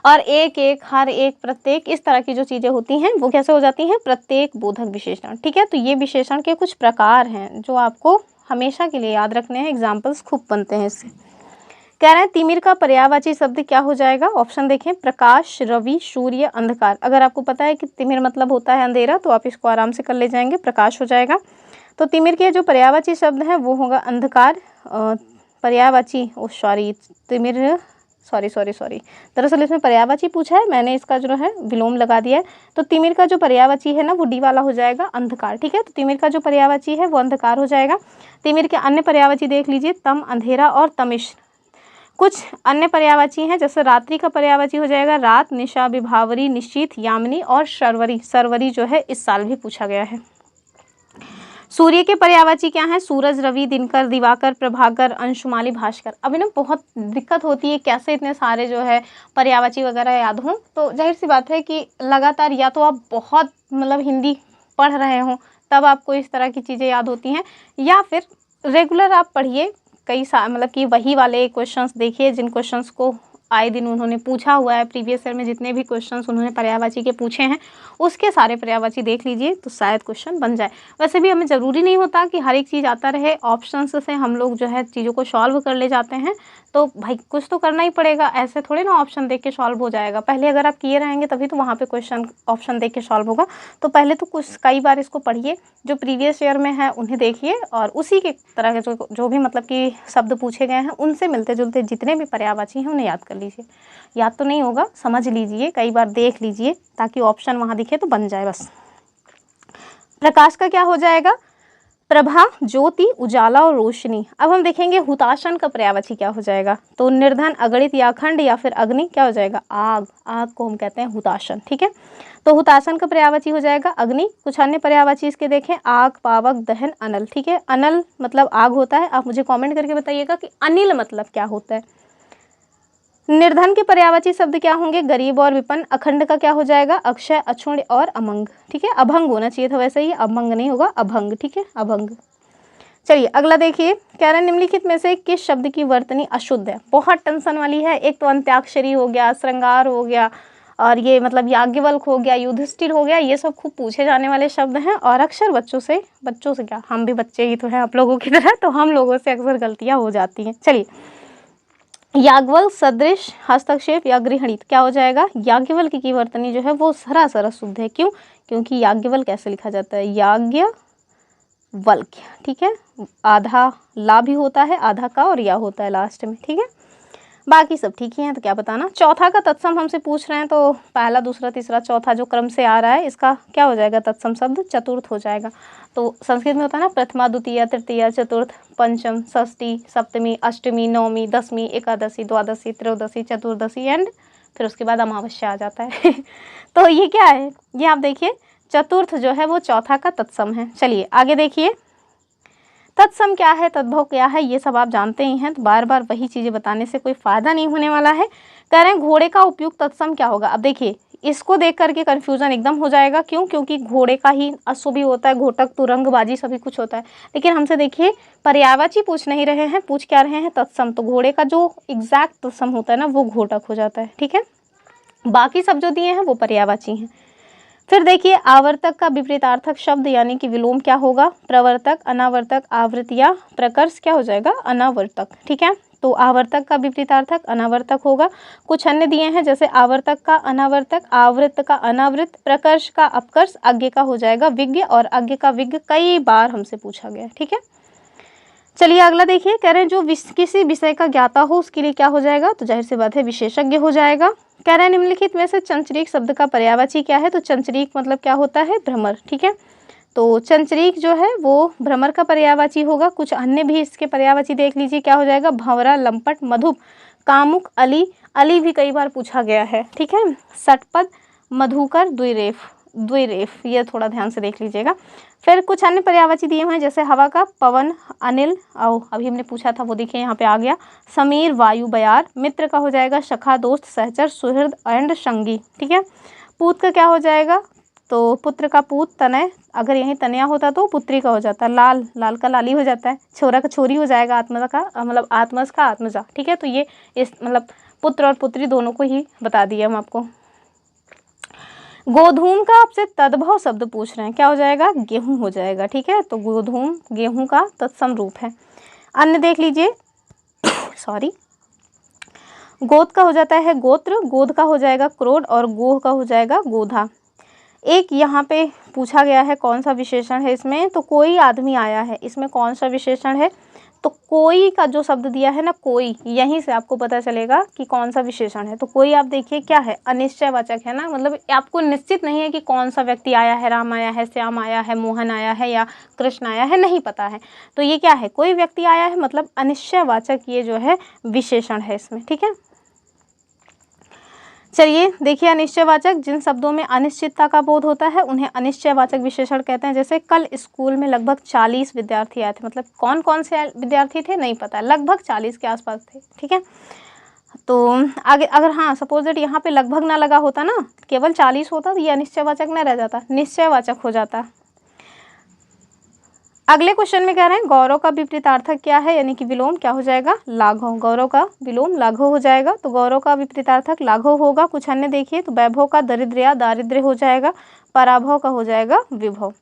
और एक एक, हर एक, प्रत्येक, इस तरह की जो चीजें होती हैं वो कैसे हो जाती हैं, प्रत्येक बोधक विशेषण, ठीक है। तो ये विशेषण के कुछ प्रकार हैं जो आपको हमेशा के लिए याद रखने हैं, एग्जाम्पल्स खूब बनते हैं इससे। कह रहे हैं तिमिर का पर्यायवाची शब्द क्या हो जाएगा। ऑप्शन देखें, प्रकाश, रवि, सूर्य, अंधकार। अगर आपको पता है कि तिमिर मतलब होता है अंधेरा तो आप इसको आराम से कर ले जाएंगे, प्रकाश हो जाएगा। तो तिमिर के जो पर्यायवाची शब्द है वो होगा अंधकार। पर्यायवाची तिमिर, सॉरी, दरअसल इसमें पर्यायवाची पूछा है, मैंने इसका जो है विलोम लगा दिया है। तो तिमिर का जो पर्यायवाची है ना वो डी वाला हो जाएगा, अंधकार, ठीक है। तो तिमिर का जो पर्यायवाची है वो अंधकार हो जाएगा। तिमिर के अन्य पर्यायवाची देख लीजिए, तम, अंधेरा और तमिश। कुछ अन्य पर्यायवाची हैं, जैसे रात्रि का पर्यायवाची हो जाएगा रात, निशा, विभावरी, निश्चित, यामिनी और शर्वरी। शर्वरी जो है इस साल भी पूछा गया है। सूर्य के पर्यायवाची क्या है, सूरज, रवि, दिनकर, दिवाकर, प्रभाकर, अंशुमाली, भास्कर। अभी ना बहुत दिक्कत होती है कैसे इतने सारे जो है पर्यायवाची वगैरह याद हों। तो जाहिर सी बात है कि लगातार या तो आप बहुत मतलब हिंदी पढ़ रहे हों तब आपको इस तरह की चीज़ें याद होती हैं, या फिर रेगुलर आप पढ़िए, कई मतलब कि वही वाले क्वेश्चंस देखिए जिन क्वेश्चंस को आए दिन उन्होंने पूछा हुआ है। प्रीवियस ईयर में जितने भी क्वेश्चंस उन्होंने पर्यायवाची के पूछे हैं उसके सारे पर्यायवाची देख लीजिए तो शायद क्वेश्चन बन जाए। वैसे भी हमें ज़रूरी नहीं होता कि हर एक चीज़ आता रहे, ऑप्शंस से हम लोग जो है चीज़ों को सॉल्व कर ले जाते हैं। तो भाई कुछ तो करना ही पड़ेगा, ऐसे थोड़े ना ऑप्शन देख के सॉल्व हो जाएगा। पहले अगर आप किए रहेंगे तभी तो वहाँ पे क्वेश्चन ऑप्शन देख के सॉल्व होगा। तो पहले तो कुछ कई बार इसको पढ़िए, जो प्रीवियस ईयर में है उन्हें देखिए, और उसी के तरह के जो भी मतलब कि शब्द पूछे गए हैं उनसे मिलते जुलते जितने भी पर्यायवाची हैं उन्हें याद कर लीजिए। याद तो नहीं होगा, समझ लीजिए, कई बार देख लीजिए ताकि ऑप्शन वहाँ दिखे तो बन जाए बस। प्रकाश का क्या हो जाएगा, प्रभा, ज्योति, उजाला और रोशनी। अब हम देखेंगे हुताशन का पर्यायवाची क्या हो जाएगा। तो निर्धन, अगणित या अखंड या फिर अग्नि, क्या हो जाएगा, आग। आग को हम कहते हैं हुताशन, ठीक है। तो हुताशन का पर्यायवाची हो जाएगा अग्नि। कुछ अन्य पर्यायवाची इसके देखें, आग, पावक, दहन, अनल, ठीक है। अनल मतलब आग होता है। आप मुझे कॉमेंट करके बताइएगा कि अनिल मतलब क्या होता है। निर्धन के पर्यायवाची शब्द क्या होंगे, गरीब और विपन्न। अखंड का क्या हो जाएगा, अक्षय, अक्षुण्ण और अमंग, ठीक है। अभंग होना चाहिए था, वैसे ही अभंग नहीं होगा, अभंग, ठीक है, अभंग। चलिए अगला देखिए, कह रहे हैं निम्नलिखित में से किस शब्द की वर्तनी अशुद्ध है। बहुत टेंशन वाली है। एक तो अंत्याक्षरी हो गया, श्रृंगार हो गया, और ये मतलब याज्ञवल्क हो गया, युधिष्ठिर हो गया, ये सब खूब पूछे जाने वाले शब्द हैं। और अक्सर बच्चों से क्या, हम भी बच्चे ही तो हैं आप लोगों की तरह, तो हम लोगों से अक्सर गलतियाँ हो जाती हैं। चलिए, याज्ञवल्क, सदृश, हस्तक्षेप या गृहणीत, क्या हो जाएगा, याज्ञवल्क की वर्तनी जो है वो सरासर अशुद्ध है। क्यों? क्योंकि याज्ञवल्क कैसे लिखा जाता है, याज्ञवल्क, ठीक है। आधा ला भी होता है, आधा का और या होता है लास्ट में, ठीक है। बाकी सब ठीक ही हैं, तो क्या बताना। चौथा का तत्सम हमसे पूछ रहे हैं, तो पहला, दूसरा, तीसरा, चौथा जो क्रम से आ रहा है इसका क्या हो जाएगा तत्सम शब्द? चतुर्थ हो जाएगा। तो संस्कृत में होता है ना प्रथमा, द्वितीय, तृतीय, चतुर्थ, पंचम, षष्ठी, सप्तमी, अष्टमी, नवमी, दसवीं, एकादशी, द्वादशी, त्रयोदशी, चतुर्दशी एंड फिर उसके बाद अमावस्या आ जाता है तो ये क्या है? ये आप देखिए चतुर्थ जो है वो चौथा का तत्सम है। चलिए आगे देखिए, तत्सम क्या है, तद्भव क्या है, ये सब आप जानते ही हैं, तो बार बार वही चीज़ें बताने से कोई फ़ायदा नहीं होने वाला है। कह रहे हैं घोड़े का उपयुक्त तत्सम क्या होगा। अब देखिए इसको देख करके कन्फ्यूज़न एकदम हो जाएगा, क्यों? क्योंकि घोड़े का ही अश्व भी होता है, घोटक, तुरंगबाजी सभी कुछ होता है, लेकिन हमसे देखिए पर्यायवाची पूछ नहीं रहे हैं, पूछ क्या रहे हैं? तत्सम। तो घोड़े का जो एग्जैक्ट तत्सम होता है ना वो घोटक हो जाता है, ठीक है। बाकी सब जो दिए हैं वो पर्यायवाची हैं। फिर देखिए आवर्तक का विपरीतार्थक शब्द यानी कि विलोम क्या होगा? प्रवर्तक, अनावर्तक, आवृत या प्रकर्ष क्या हो जाएगा? अनावर्तक, ठीक है। तो आवर्तक का विपरीतार्थक अनावर्तक होगा। कुछ अन्य दिए हैं जैसे आवर्तक का अनावर्तक, आवृत का अनावृत, प्रकर्ष का अपकर्ष, अज्ञ का हो जाएगा विज्ञ, और अज्ञ का विज्ञ कई बार हमसे पूछा गया, ठीक है। चलिए अगला देखिए, कह रहे हैं जो किसी विषय का ज्ञाता हो उसके लिए क्या हो जाएगा? तो जाहिर सी बात है विशेषज्ञ हो जाएगा। कह रहे हैं निम्नलिखित में से चंचरीक शब्द का पर्यायवाची क्या है? तो चंचरीक मतलब क्या होता है? भ्रमर, ठीक है। तो चंचरीक जो है वो भ्रमर का पर्यायवाची होगा। कुछ अन्य भी इसके पर्यायवाची देख लीजिए क्या हो जाएगा? भंवरा, लंपट, मधुप, कामुक, अली, अली भी कई बार पूछा गया है, ठीक है। सटपद, मधुकर, द्विरेफ, द्विरेफ ये थोड़ा ध्यान से देख लीजिएगा। फिर कुछ अन्य पर्यायवाची दिए हुए हैं जैसे हवा का पवन, अनिल, और अभी हमने पूछा था वो देखिए यहाँ पे आ गया, समीर, वायु, बयार। मित्र का हो जाएगा सखा, दोस्त, सहचर, सुहृद एंड संगी, ठीक है। पूत का क्या हो जाएगा? तो पुत्र का पूत, तनय, अगर यहीं तनया होता तो पुत्री का हो जाता, लाल, लाल का लाली हो जाता है, छोरा का छोरी हो जाएगा, आत्मजा का मतलब आत्मज का आत्मजा, ठीक है। तो ये इस मतलब पुत्र और पुत्री दोनों को ही बता दिया हम आपको। गोधूम का आपसे तद्भव शब्द पूछ रहे हैं, क्या हो जाएगा? गेहूं हो जाएगा, ठीक है। तो गोधूम गेहूं का तत्सम रूप है। अन्य देख लीजिए सॉरी, गोद का हो जाता है गोत्र, गोद का हो जाएगा क्रोध, और गोह का हो जाएगा गोधा। एक यहाँ पे पूछा गया है कौन सा विशेषण है इसमें, तो कोई आदमी आया है, इसमें कौन सा विशेषण है? तो कोई का जो शब्द दिया है ना कोई, यहीं से आपको पता चलेगा कि कौन सा विशेषण है। तो कोई आप देखिए क्या है? अनिश्चयवाचक है ना, मतलब आपको निश्चित नहीं है कि कौन सा व्यक्ति आया है, राम आया है, श्याम आया है, मोहन आया है या कृष्ण आया है, नहीं पता है। तो ये क्या है? कोई व्यक्ति आया है, मतलब अनिश्चयवाचक ये जो है विशेषण है इसमें, ठीक है। चलिए देखिए अनिश्चयवाचक, जिन शब्दों में अनिश्चितता का बोध होता है उन्हें अनिश्चयवाचक विशेषण कहते हैं। जैसे कल स्कूल में लगभग 40 विद्यार्थी आए थे, मतलब कौन कौन से विद्यार्थी थे नहीं पता, लगभग 40 के आसपास थे, ठीक है। तो आगे अगर हाँ सपोज दैट यहाँ पे लगभग ना लगा होता ना, केवल 40 होता तो ये अनिश्चयवाचक न रह जाता, निश्चयवाचक हो जाता। अगले क्वेश्चन में कह रहे हैं गौरव का विपरीतार्थक क्या है, यानी कि विलोम क्या हो जाएगा? लाघव। गौरव का विलोम लाघव हो जाएगा। तो गौरव का विपरीतार्थक लाघव होगा। कुछ अन्य देखिए, तो वैभव का दरिद्र दारिद्र्य हो जाएगा। पराभव का हो जाएगा विभव।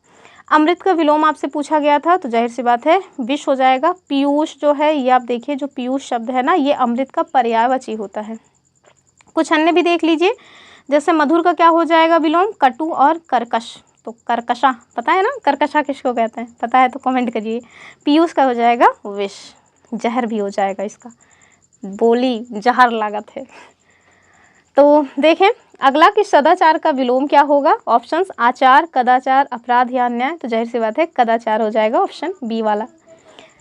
अमृत का विलोम आपसे पूछा गया था, तो जाहिर सी बात है विष हो जाएगा। पीयूष जो है ये आप देखिए, जो पीयूष शब्द है ना ये अमृत का पर्यायवाची होता है। कुछ अन्य भी देख लीजिए, जैसे मधुर का क्या हो जाएगा विलोम? कटु और कर्कश। तो कर्कशा पता है ना, कर्कशा किसको कहते हैं, पता है तो कमेंट करिए। पीयूष का हो जाएगा विष, जहर भी हो जाएगा इसका, बोली जहर लागत है। तो देखें अगला कि सदाचार का विलोम क्या होगा? ऑप्शंस आचार, कदाचार, अपराध या अन्याय। तो जाहिर सी बात है कदाचार हो जाएगा, ऑप्शन बी वाला।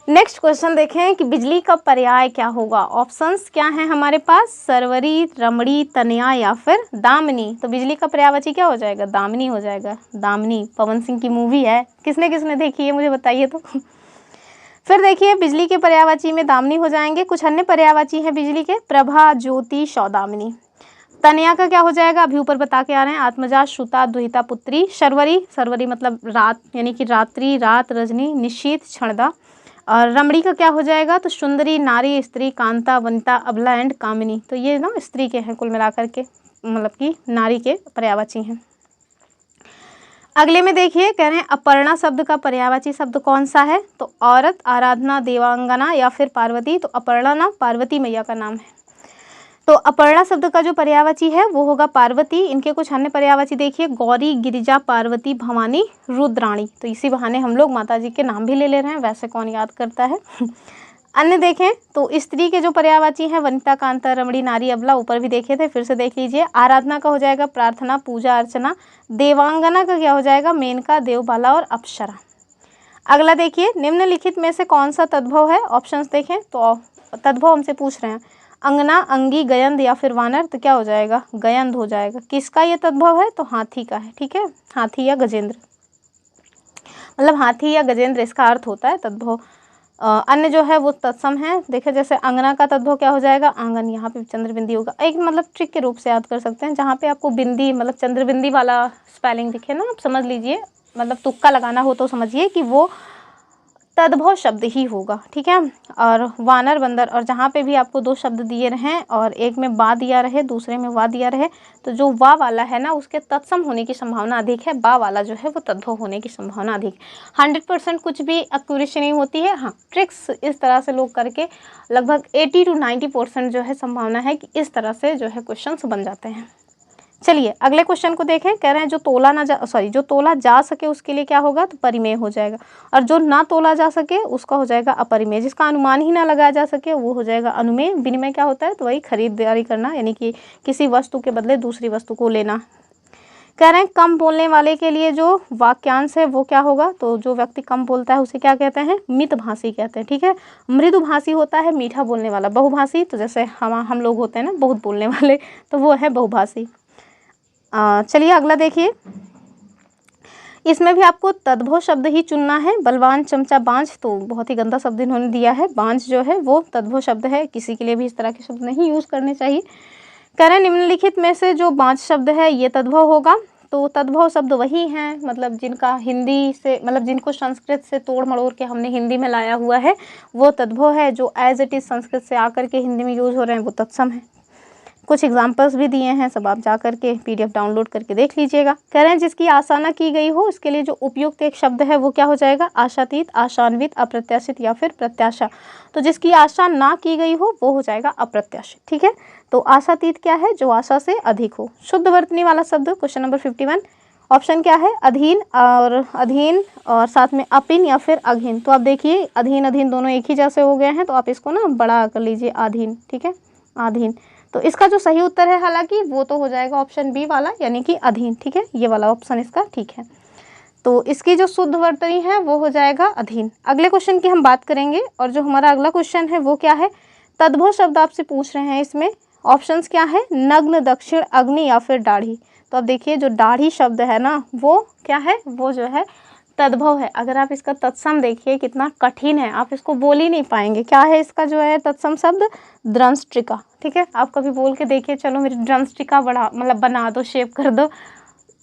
नेक्स्ट क्वेश्चन देखें कि बिजली का पर्याय क्या होगा। ऑप्शंस क्या हैं हमारे पास? सरवरी, रमणी, तनया या फिर दामिनी। तो बिजली का पर्यायवाची क्या हो जाएगा? दामिनी हो जाएगा। दामिनी पवन सिंह की मूवी है, किसने किसने देखी है मुझे बताइए तो। फिर देखिए बिजली के पर्यायवाची में दामिनी हो जाएंगे। कुछ अन्य पर्यायवाची हैं बिजली के, प्रभा, ज्योति, सौदामिनी। तनया का क्या हो जाएगा? अभी ऊपर बता के आ रहे हैं, आत्मजा, श्रुता, दुहिता, पुत्री। शर्वरी, शर्वरी मतलब रात यानी कि रात्रि, रात, रजनी, निशीत, क्षणदा। और रमणी का क्या हो जाएगा? तो सुंदरी, नारी, स्त्री, कांता, वनिता, अबला एंड कामिनी। तो ये ना स्त्री के हैं कुल मिलाकर के, मतलब कि नारी के पर्यायवाची हैं। अगले में देखिए कह रहे हैं अपर्णा शब्द का पर्यायवाची शब्द कौन सा है? तो औरत, आराधना, देवांगना या फिर पार्वती। तो अपर्णा ना पार्वती मैया का नाम है। तो अपर्णा शब्द का जो पर्यायवाची है वो होगा पार्वती। इनके कुछ अन्य पर्यायवाची देखिए, गौरी, गिरिजा, पार्वती, भवानी, रुद्राणी। तो इसी बहाने हम लोग माता जी के नाम भी ले रहे हैं, वैसे कौन याद करता है। अन्य देखें तो स्त्री के जो पर्यायवाची हैं वनिता, कांता, रमणी, नारी, अबला, ऊपर भी देखे थे, फिर से देख लीजिए। आराधना का हो जाएगा प्रार्थना, पूजा, अर्चना। देवांगना का क्या हो जाएगा? मेनका, देवबाला और अप्सरा। अगला देखिए, निम्नलिखित में से कौन सा तद्भव है? ऑप्शंस देखें तो तद्भव हमसे पूछ रहे हैं अंगना, अंगी, गयंद या फिर वानर, तो क्या हो जाएगा? गयंद हो जाएगा। किसका ये तद्भव है? तो हाथी का है, ठीक है, हाथी या गजेंद्र, मतलब हाथी या गजेंद्र इसका अर्थ होता है तद्भव। अन्य जो है वो तत्सम है। देखिए जैसे अंगना का तद्भव क्या हो जाएगा? आंगन, यहाँ पे चंद्र बिंदी होगा। एक मतलब ट्रिक के रूप से याद कर सकते हैं, जहाँ पे आपको बिंदी मतलब चंद्र बिंदी वाला स्पेलिंग दिखे ना, आप समझ लीजिए, मतलब तुक्का लगाना हो तो समझिए कि वो तद्भव शब्द ही होगा, ठीक है। और वानर, बंदर, और जहाँ पे भी आपको दो शब्द दिए रहें और एक में बा दिया रहे, दूसरे में वा दिया रहे, तो जो वा वाला है ना उसके तत्सम होने की संभावना अधिक है, बा वाला जो है वो तद्भव होने की संभावना अधिक। 100% कुछ भी एक्यूरेसी नहीं होती है। हाँ, ट्रिक्स इस तरह से लोग करके लगभग 80 to 90% जो है संभावना है कि इस तरह से जो है क्वेश्चंस बन जाते हैं। चलिए अगले क्वेश्चन को देखें। कह रहे हैं जो तोला जा सके उसके लिए क्या होगा? तो परिमेय हो जाएगा। और जो ना तोला जा सके उसका हो जाएगा अपरिमेय। जिसका अनुमान ही ना लगाया जा सके वो हो जाएगा अनुमेय। विनिमय क्या होता है? तो वही खरीदारी करना, यानी कि किसी वस्तु के बदले दूसरी वस्तु को लेना। कह रहे हैं कम बोलने वाले के लिए जो वाक्यांश है वो क्या होगा? तो जो व्यक्ति कम बोलता है उसे क्या कहते हैं? मितभाषी कहते हैं, ठीक है। मृदुभाषी होता है मीठा बोलने वाला। बहुभाषी तो जैसे हम लोग होते हैं ना बहुत बोलने वाले, तो वो है बहुभाषी। चलिए अगला देखिए, इसमें भी आपको तद्भव शब्द ही चुनना है। बलवान, चमचा, बांझ, तो बहुत ही गंदा शब्द इन्होंने दिया है। बांझ जो है वो तद्भव शब्द है, किसी के लिए भी इस तरह के शब्द नहीं यूज़ करने चाहिए। कह रहे हैं निम्नलिखित में से जो बांझ शब्द है ये तद्भव होगा। तो तद्भव शब्द वही हैं मतलब जिनका हिंदी से मतलब जिनको संस्कृत से तोड़ मड़ोड़ के हमने हिंदी में लाया हुआ है वो तद्भव है। जो एज इट इज़ संस्कृत से आकर के हिंदी में यूज़ हो रहे हैं वो तत्सम है। कुछ एग्जाम्पल्स भी दिए हैं, सब आप जा करके PDF डाउनलोड करके देख लीजिएगा। कह रहे हैं जिसकी आशा न की गई हो उसके लिए जो उपयुक्त एक शब्द है वो क्या हो जाएगा? आशातीत, आशान्वित, अप्रत्याशित या फिर प्रत्याशा। तो जिसकी आशा ना की गई हो वो हो जाएगा अप्रत्याशित, ठीक है। तो आशातीत क्या है? जो आशा से अधिक हो। शुद्ध वर्तनी वाला शब्द क्वेश्चन नंबर 51 ऑप्शन क्या है? अधीन और साथ में अपिन या फिर अघीन। तो आप देखिए अधीन अधीन दोनों एक ही जैसे हो गए हैं, तो आप इसको ना बड़ा कर लीजिए अधीन, ठीक है, अधीन। तो इसका जो सही उत्तर है हालांकि वो तो हो जाएगा ऑप्शन बी वाला, यानी कि अधीन, ठीक है, ये वाला ऑप्शन इसका ठीक है। तो इसकी जो शुद्ध वर्तनी है वो हो जाएगा अधीन। अगले क्वेश्चन की हम बात करेंगे, और जो हमारा अगला क्वेश्चन है वो क्या है? तद्भव शब्द आपसे पूछ रहे हैं। इसमें ऑप्शंस क्या है? नग्न, दक्षिण, अग्नि या फिर दाढ़ी। तो अब देखिए जो दाढ़ी शब्द है ना वो क्या है? वो जो है तद्भव है। अगर आप इसका तत्सम देखिए कितना कठिन है, आप इसको बोल ही नहीं पाएंगे। क्या है इसका जो है तत्सम शब्द? द्रंष्ट्रिका, ठीक है। आप कभी बोल के देखिए, चलो मेरी द्रंष्ट्रिका बढ़ा मतलब बना दो, शेप कर दो,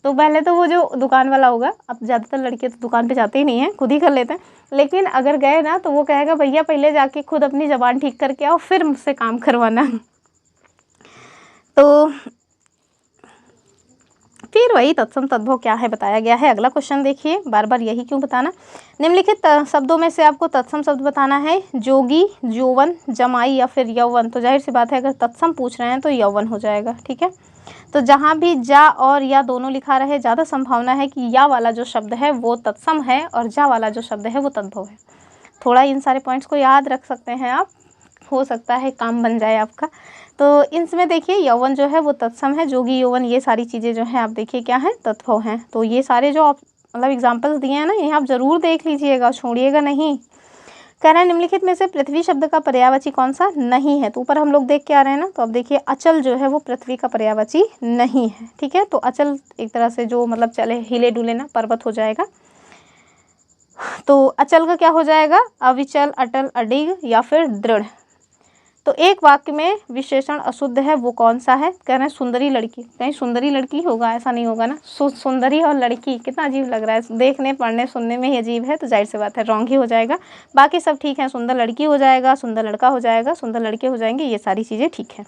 तो पहले तो वो जो दुकान वाला होगा, अब ज़्यादातर लड़के तो दुकान पे जाते ही नहीं हैं, खुद ही कर लेते हैं, लेकिन अगर गए ना तो वो कहेगा भैया पहले जाके खुद अपनी ज़बान ठीक करके आओ फिर मुझसे काम करवाना। तो फिर वही तत्सम तद्भव क्या है बताया गया है। अगला क्वेश्चन देखिए, बार बार यही क्यों बताना। निम्नलिखित शब्दों में से आपको तत्सम शब्द बताना है। जोगी, यौवन, जमाई या फिर यौवन। तो जाहिर सी बात है अगर तत्सम पूछ रहे हैं तो यौवन हो जाएगा, ठीक है। तो जहाँ भी जा और या दोनों लिखा रहे ज़्यादा संभावना है कि या वाला जो शब्द है वो तत्सम है और जा वाला जो शब्द है वो तद्भव है। थोड़ा इन सारे पॉइंट्स को याद रख सकते हैं आप, हो सकता है काम बन जाए आपका। तो इनमें देखिए यौवन जो है वो तत्सम है, जोगी, यौवन, ये सारी चीज़ें जो हैं आप देखिए क्या हैं? तद्भव हैं। तो ये सारे जो आप मतलब एग्जाम्पल्स दिए हैं ना, ये आप ज़रूर देख लीजिएगा, छोड़िएगा नहीं। कह रहे हैं निम्नलिखित में से पृथ्वी शब्द का पर्यायवाची कौन सा नहीं है? तो ऊपर हम लोग देख के आ रहे हैं ना, तो अब देखिए अचल जो है वो पृथ्वी का पर्यायवाची नहीं है, ठीक है। तो अचल एक तरह से जो मतलब चले हिले डुले ना, पर्वत हो जाएगा। तो अचल का क्या हो जाएगा? अविचल, अटल, अडिग या फिर दृढ़। तो एक वाक्य में विशेषण अशुद्ध है वो कौन सा है? कह रहे हैं सुंदरी लड़की। कहीं सुंदरी लड़की होगा? ऐसा नहीं होगा ना। सुंदरी और लड़की कितना अजीब लग रहा है, देखने पढ़ने सुनने में ही अजीब है, तो जाहिर सी बात है रॉन्ग ही हो जाएगा। बाकी सब ठीक है, सुंदर लड़की हो जाएगा, सुंदर लड़का हो जाएगा, सुंदर लड़के हो जाएंगे, ये सारी चीज़ें ठीक है।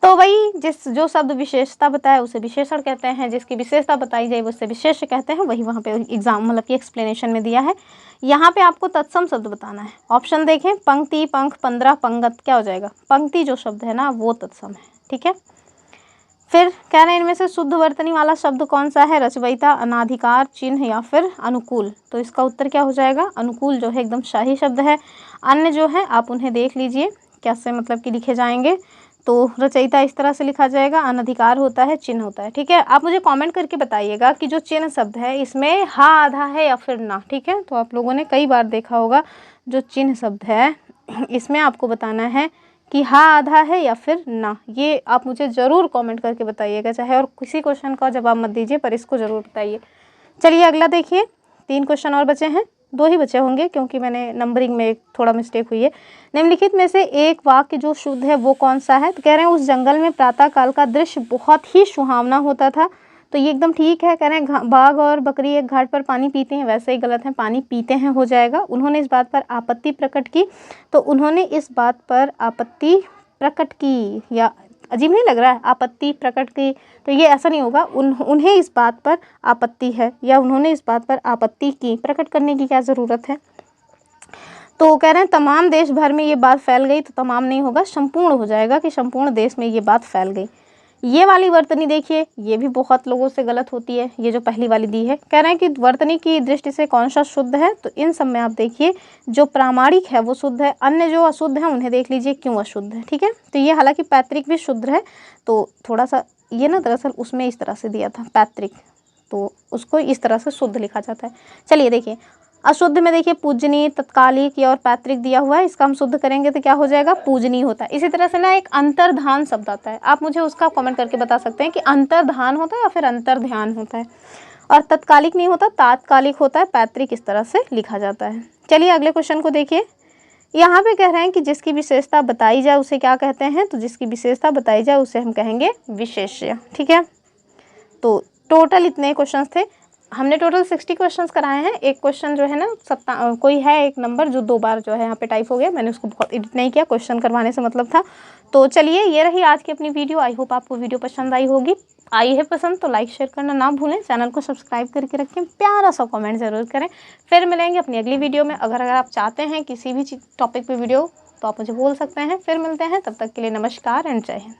तो वही जो शब्द विशेषता बताए उसे विशेषण कहते हैं, जिसकी विशेषता बताई जाए उससे विशेष्य कहते हैं। वही वहाँ पे एग्जाम मतलब कि एक्सप्लेनेशन में दिया है। यहाँ पे आपको तत्सम शब्द बताना है। ऑप्शन देखें, पंक्ति, पंख, 15, पंगत, क्या हो जाएगा? पंक्ति जो शब्द है ना वो तत्सम है, ठीक है। फिर कह रहे हैं इनमें से शुद्ध वर्तनी वाला शब्द कौन सा है? रचयिता, अनाधिकार, चिन्ह या फिर अनुकूल। तो इसका उत्तर क्या हो जाएगा? अनुकूल जो है एकदम शाही शब्द है। अन्य जो है आप उन्हें देख लीजिए कैसे मतलब कि लिखे जाएंगे। तो रचयिता इस तरह से लिखा जाएगा, अनधिकार होता है, चिन्ह होता है। ठीक है, आप मुझे कमेंट करके बताइएगा कि जो चिन्ह शब्द है इसमें हा आधा है या फिर ना। ठीक है, तो आप लोगों ने कई बार देखा होगा जो चिन्ह शब्द है इसमें आपको बताना है कि हा आधा है या फिर ना। ये आप मुझे ज़रूर कमेंट करके बताइएगा, चाहे और किसी क्वेश्चन का जवाब मत दीजिए पर इसको ज़रूर बताइए। चलिए अगला देखिए, 3 क्वेश्चन और बचे हैं, 2 ही बचे होंगे क्योंकि मैंने नंबरिंग में थोड़ा मिस्टेक हुई है। निम्नलिखित में से एक वाक्य जो शुद्ध है वो कौन सा है? तो कह रहे हैं उस जंगल में प्रातः काल का दृश्य बहुत ही सुहावना होता था। तो ये एकदम ठीक है। कह रहे हैं बाघ और बकरी एक घाट पर पानी पीते हैं, वैसे ही गलत है, पानी पीते हैं हो जाएगा। उन्होंने इस बात पर आपत्ति प्रकट की, तो उन्होंने इस बात पर आपत्ति प्रकट की, या अजीब नहीं लग रहा है? आपत्ति प्रकट की, तो ये ऐसा नहीं होगा। उन्हें इस बात पर आपत्ति है या उन्होंने इस बात पर आपत्ति की। प्रकट करने की क्या ज़रूरत है? तो कह रहे हैं तमाम देश भर में ये बात फैल गई, तो तमाम नहीं होगा, संपूर्ण हो जाएगा कि संपूर्ण देश में ये बात फैल गई। ये वाली वर्तनी देखिए, ये भी बहुत लोगों से गलत होती है, ये जो पहली वाली दी है। कह रहे हैं कि वर्तनी की दृष्टि से कौन सा शुद्ध है? तो इन सब में आप देखिए जो प्रामाणिक है वो शुद्ध है, अन्य जो अशुद्ध है उन्हें देख लीजिए क्यों अशुद्ध है। ठीक है, तो ये हालांकि पैतृक भी शुद्ध है, तो थोड़ा सा ये ना दरअसल उसमें इस तरह से दिया था पैतृक, तो उसको इस तरह से शुद्ध लिखा जाता है। चलिए देखिए, अशुद्ध में देखिए पूजनीय, तत्कालिक और पैतृक दिया हुआ है, इसका हम शुद्ध करेंगे तो क्या हो जाएगा? पूजनीय होता है। इसी तरह से ना एक अंतर्धान शब्द आता है, आप मुझे उसका कमेंट करके बता सकते हैं कि अंतर्धान होता है या फिर अंतर्ध्यान होता है। और तत्कालिक नहीं होता, तात्कालिक होता है, पैतृक इस तरह से लिखा जाता है। चलिए अगले क्वेश्चन को देखिए, यहाँ पे कह रहे हैं कि जिसकी विशेषता बताई जाए उसे क्या कहते हैं? तो जिसकी विशेषता बताई जाए उसे हम कहेंगे विशेष्य। ठीक है, तो टोटल इतने क्वेश्चन थे, हमने टोटल 60 क्वेश्चंस कराए हैं। एक क्वेश्चन जो है ना कोई है एक नंबर जो 2 बार जो है यहाँ पे टाइप हो गया, मैंने उसको बहुत एडिट नहीं किया, क्वेश्चन करवाने से मतलब था। तो चलिए ये रही आज की अपनी वीडियो। आई होप आपको वीडियो पसंद आई होगी। आई है पसंद तो लाइक शेयर करना ना भूलें, चैनल को सब्सक्राइब करके रखें, प्यारा सा कमेंट ज़रूर करें। फिर मिलेंगे अपनी अगली वीडियो में। अगर आप चाहते हैं किसी भी टॉपिक पर वीडियो तो आप मुझे बोल सकते हैं। फिर मिलते हैं, तब तक के लिए नमस्कार एंड जय हिंद।